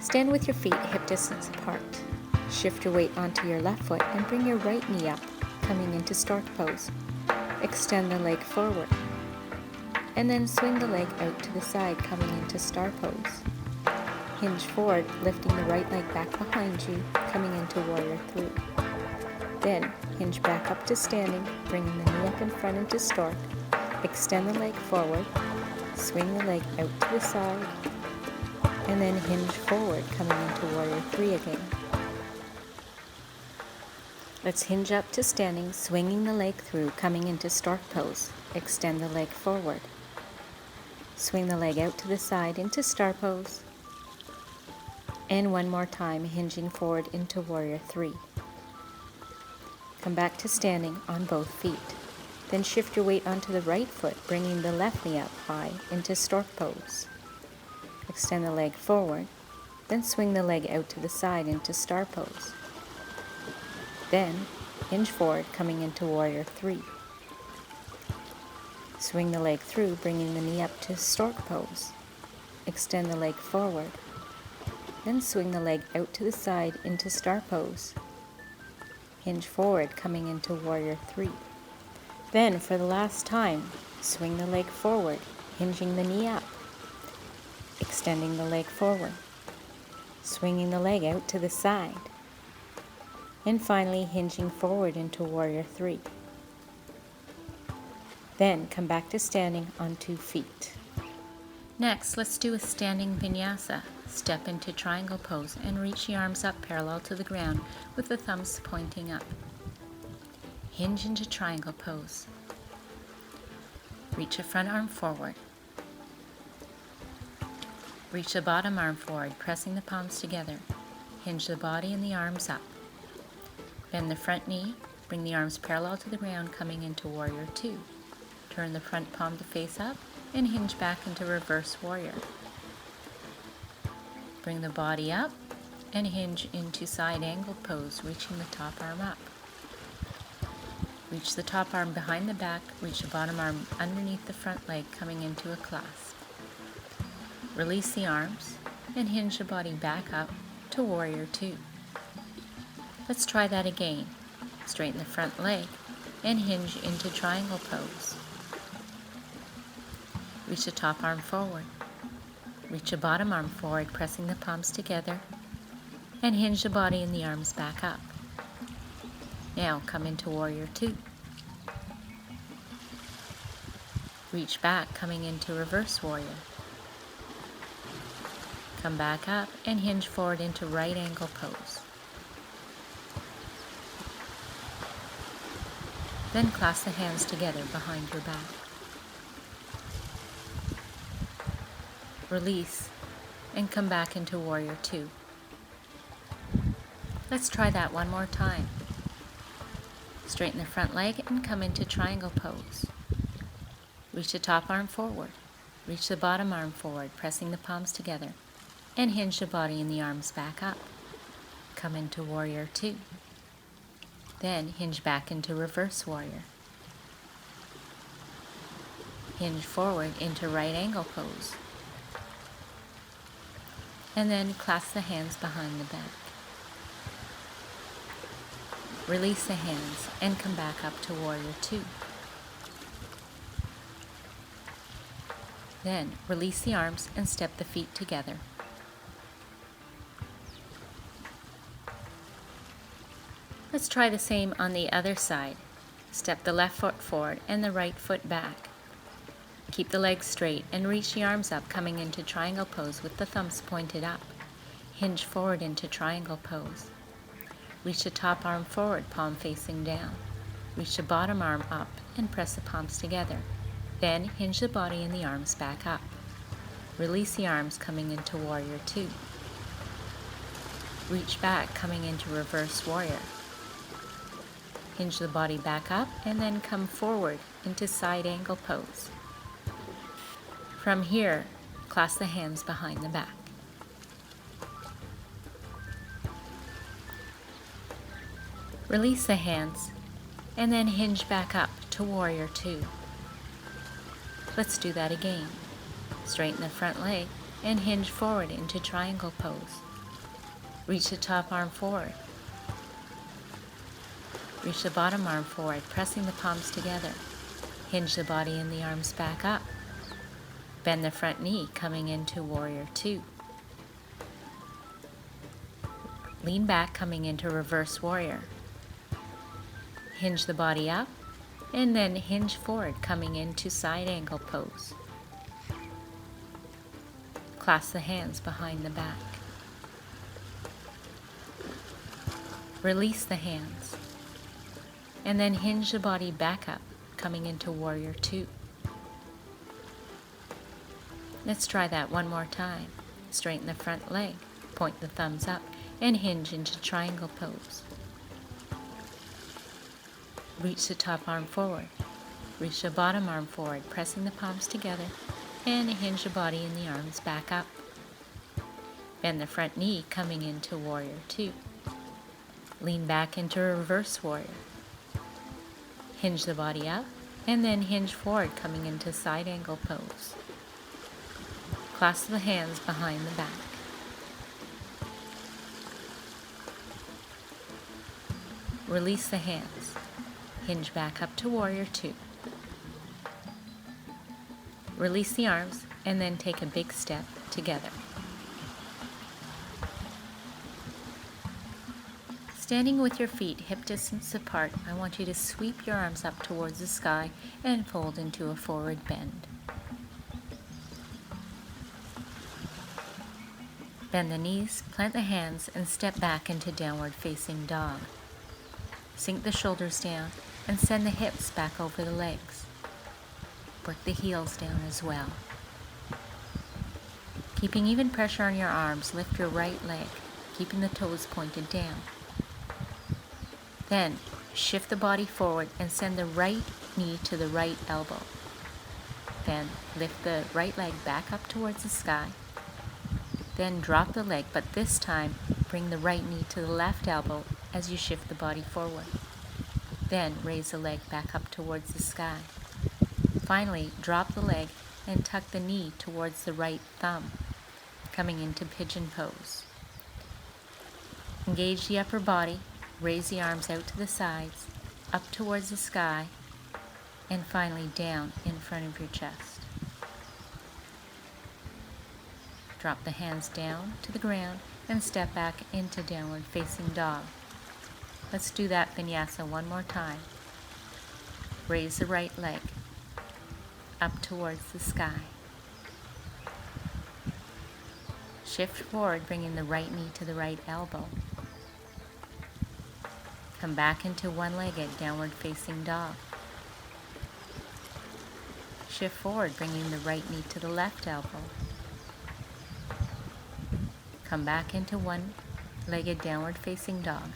Stand with your feet hip distance apart. Shift your weight onto your left foot and bring your right knee up, coming into stork pose. Extend the leg forward. And then swing the leg out to the side, coming into star pose. Hinge forward, lifting the right leg back behind you, coming into warrior 3. Then hinge back up to standing, bringing the knee up in front into stork. Extend the leg forward, swing the leg out to the side, and then hinge forward, coming into warrior 3 again. Let's hinge up to standing, swinging the leg through, coming into stork pose. Extend the leg forward. Swing the leg out to the side into star pose. And one more time, hinging forward into warrior 3. Come back to standing on both feet. Then shift your weight onto the right foot, bringing the left knee up high into stork pose. Extend the leg forward, then swing the leg out to the side into star pose. Then hinge forward, coming into warrior 3. Swing the leg through, bringing the knee up to stork pose. Extend the leg forward, then swing the leg out to the side into star pose. Hinge forward, coming into warrior 3. Then, for the last time, swing the leg forward, hinging the knee up. Extending the leg forward. Swinging the leg out to the side. And finally, hinging forward into warrior 3. Then, come back to standing on 2 feet. Next, let's do a standing vinyasa. Step into triangle pose and reach the arms up parallel to the ground with the thumbs pointing up. Hinge into triangle pose. Reach the front arm forward. Reach the bottom arm forward, pressing the palms together. Hinge the body and the arms up. Bend the front knee, bring the arms parallel to the ground, coming into warrior 2. Turn the front palm to face up and hinge back into reverse warrior. Bring the body up and hinge into side angle pose, reaching the top arm up. Reach the top arm behind the back, reach the bottom arm underneath the front leg, coming into a clasp. Release the arms and hinge the body back up to warrior 2. Let's try that again. Straighten the front leg and hinge into triangle pose. Reach the top arm forward. Reach the bottom arm forward, pressing the palms together, and hinge the body and the arms back up. Now come into warrior 2. Reach back, coming into reverse warrior. Come back up and hinge forward into right angle pose. Then clasp the hands together behind your back. Release and come back into warrior 2. Let's try that one more time. Straighten the front leg and come into triangle pose. Reach the top arm forward. Reach the bottom arm forward, pressing the palms together, and hinge the body and the arms back up. Come into warrior 2. Then hinge back into reverse warrior. Hinge forward into right angle pose. And then clasp the hands behind the back. Release the hands and come back up to warrior 2. Then release the arms and step the feet together. Let's try the same on the other side. Step the left foot forward and the right foot back. Keep the legs straight and reach the arms up, coming into triangle pose with the thumbs pointed up. Hinge forward into triangle pose. Reach the top arm forward, palm facing down. Reach the bottom arm up and press the palms together. Then hinge the body and the arms back up. Release the arms, coming into warrior 2. Reach back, coming into reverse warrior. Hinge the body back up and then come forward into side angle pose. From here, clasp the hands behind the back. Release the hands and then hinge back up to warrior 2. Let's do that again. Straighten the front leg and hinge forward into triangle pose. Reach the top arm forward. Reach the bottom arm forward, pressing the palms together. Hinge the body and the arms back up. Bend the front knee, coming into Warrior Two. Lean back, coming into Reverse Warrior. Hinge the body up, and then hinge forward, coming into Side Angle Pose. Clasp the hands behind the back. Release the hands, and then hinge the body back up, coming into Warrior Two. Let's try that one more time. Straighten the front leg, point the thumbs up, and hinge into Triangle Pose. Reach the top arm forward. Reach the bottom arm forward, pressing the palms together, and hinge the body and the arms back up. Bend the front knee, coming into Warrior Two. Lean back into Reverse Warrior. Hinge the body up, and then hinge forward, coming into Side Angle Pose. Clasp the hands behind the back. Release the hands. Hinge back up to Warrior Two. Release the arms, and then take a big step together. Standing with your feet hip distance apart, I want you to sweep your arms up towards the sky and fold into a forward bend. Bend the knees, plant the hands, and step back into Downward Facing Dog. Sink the shoulders down and send the hips back over the legs. Work the heels down as well. Keeping even pressure on your arms, lift your right leg, keeping the toes pointed down. Then, shift the body forward and send the right knee to the right elbow. Then, lift the right leg back up towards the sky. Then drop the leg, but this time, bring the right knee to the left elbow as you shift the body forward. Then, raise the leg back up towards the sky. Finally, drop the leg and tuck the knee towards the right thumb, coming into Pigeon Pose. Engage the upper body. Raise the arms out to the sides, up towards the sky, and finally down in front of your chest. Drop the hands down to the ground and step back into Downward Facing Dog. Let's do that vinyasa one more time. Raise the right leg up towards the sky. Shift forward, bringing the right knee to the right elbow. Come back into one-legged Downward Facing Dog. Shift forward, bringing the right knee to the left elbow. Come back into one-legged Downward Facing Dog.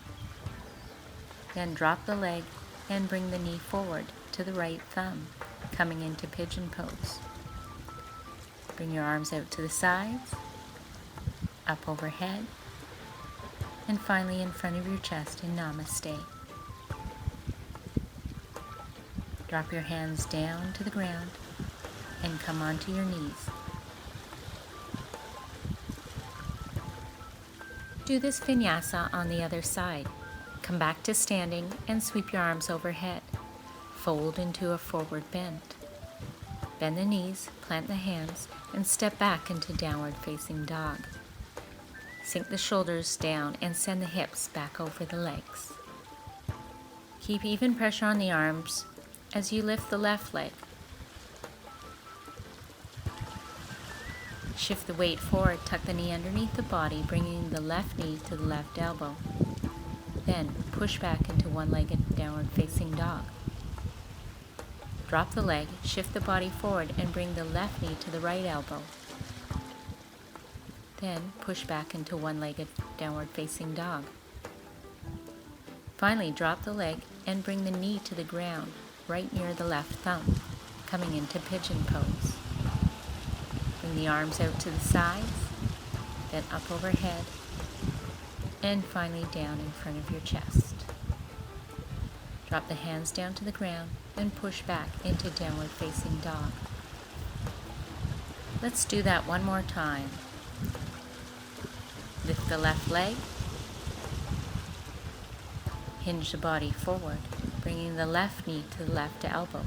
Then drop the leg and bring the knee forward to the right thumb, coming into Pigeon Pose. Bring your arms out to the sides, up overhead, and finally in front of your chest in Namaste. Drop your hands down to the ground and come onto your knees. Do this vinyasa on the other side. Come back to standing and sweep your arms overhead. Fold into a forward bend. Bend the knees, plant the hands, and step back into Downward Facing Dog. Sink the shoulders down and send the hips back over the legs. Keep even pressure on the arms as you lift the left leg. Shift the weight forward, tuck the knee underneath the body, bringing the left knee to the left elbow. Then push back into one-legged Downward Facing Dog. Drop the leg, shift the body forward, and bring the left knee to the right elbow. Then push back into one-legged Downward Facing Dog. Finally, drop the leg and bring the knee to the ground, right near the left thumb, coming into Pigeon Pose. Bring the arms out to the sides, then up overhead, and finally down in front of your chest. Drop the hands down to the ground and push back into Downward Facing Dog. Let's do that one more time. Lift the left leg, Hinge the body forward, bringing the left knee to the left elbow.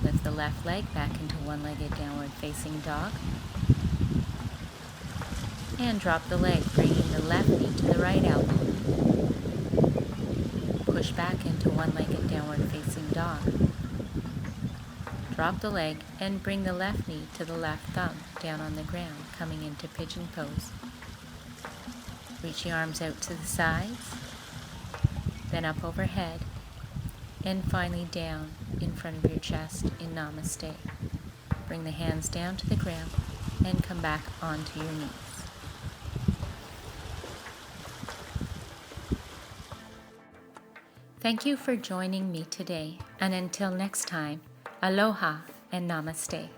Lift the left leg back into one-legged downward facing dog. And drop the leg, bringing the left knee to the right elbow. Push back into one-legged downward facing dog. Drop the leg and bring the left knee to the left thumb down on the ground, coming into pigeon pose. Reach the arms out to the sides, then up overhead, and finally down in front of your chest in Namaste. Bring the hands down to the ground and come back onto your knees. Thank you for joining me today, and until next time, aloha and namaste.